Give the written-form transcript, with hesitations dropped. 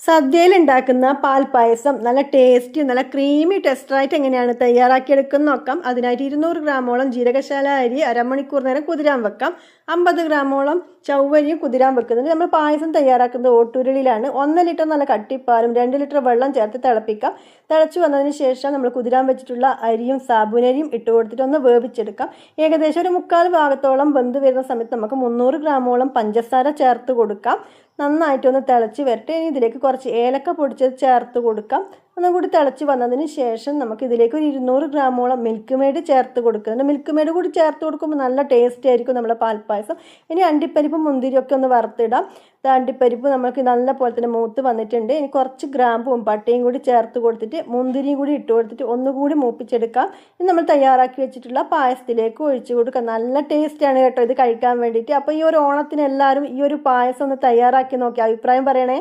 സദ്യയിൽ ഉണ്ടാക്കുന്ന പാൽപ്പായസം നല്ല ടേസ്റ്റി നല്ല ക്രീമി ടെക്സ്ചറായിട്ട് എങ്ങനെയാണ് തയ്യാറാക്കിയെടുക്കുന്ന നോക്കാം. അതിനായിട്ട് 200 ഗ്രാമോളം ജീരകശാല അരി അരമണിക്കൂർ നേരം കുതിരാൻ വെക്കാം. 50 ഗ്രാമോളം ചവ്വരിയും കുതിരാൻ വെക്കുന്നുണ്ട്. നമ്മൾ പായസം തയ്യാറാക്കുന്നത് ഓട്ടുരുളിയിലാണ്. 1 ലിറ്റർ നല്ല കട്ടിപ്പാലും 2 ലിറ്റർ വെള്ളം ചേർത്ത് തിളപ്പിക്കാം. തിളച്ചു വന്നതിന് ശേഷം നമ്മൾ കുതിരാൻ വെച്ചിട്ടുള്ള അരിയും സാബുനരിയും ഇട്ട് കൊടുത്തിട്ട് ഒന്ന് വേവിച്ചെടുക്കാം. ഏകദേശം ഒരു 3/4 ഭാഗത്തോളം വെന്ത് വരുന്ന സമയത്ത് നമുക്ക് 300 ഗ്രാമോളം പഞ്ചസാര ചേർത്ത് കൊടുക്കാം. നന്നായിട്ടൊന്ന് തിളച്ച് വരട്ടെ. ഇനി ഇതിലേക്ക് കുറച്ച് ഏലക്ക പൊടിച്ചത് ചേർത്ത് കൊടുക്കാം. ഒന്നും കൂടി തിളച്ച് വന്നതിന് ശേഷം നമുക്ക് ഇതിലേക്ക് ഒരു 200 ഗ്രാമോളം മിൽക്ക് മെയ്ഡ് ചേർത്ത് കൊടുക്കുന്നുണ്ട്. മിൽക്ക് മെയ്ഡ് കൂടി ചേർത്ത് കൊടുക്കുമ്പോൾ നല്ല ടേസ്റ്റ് ആയിരിക്കും നമ്മുടെ പാൽപ്പായസം. ഇനി അണ്ടിപ്പരിപ്പും മുന്തിരിയൊക്കെ ഒന്ന് വറുത്തിടാം. അണ്ടിപ്പരിപ്പ് നമുക്ക് നല്ല പോലെ തന്നെ മൂത്ത് വന്നിട്ടുണ്ട്. ഇനി കുറച്ച് ഗ്രാമ്പും പട്ടയും കൂടി ചേർത്ത് കൊടുത്തിട്ട് മുന്തിരിയും കൂടി ഇട്ട് കൊടുത്തിട്ട് ഒന്നുകൂടി മൂപ്പിച്ചെടുക്കാം. ഇനി നമ്മൾ തയ്യാറാക്കി വെച്ചിട്ടുള്ള പായസത്തിലേക്ക് ഒഴിച്ചു കൊടുക്കാം. നല്ല ടേസ്റ്റാണ് കേട്ടോ ഇത് കഴിക്കാൻ വേണ്ടിയിട്ട്. അപ്പോൾ ഈ ഒരു ഓണത്തിന് എല്ലാവരും ഈ ഒരു പായസം ഒന്ന് തയ്യാറാക്കി നോക്കി അഭിപ്രായം പറയണേ.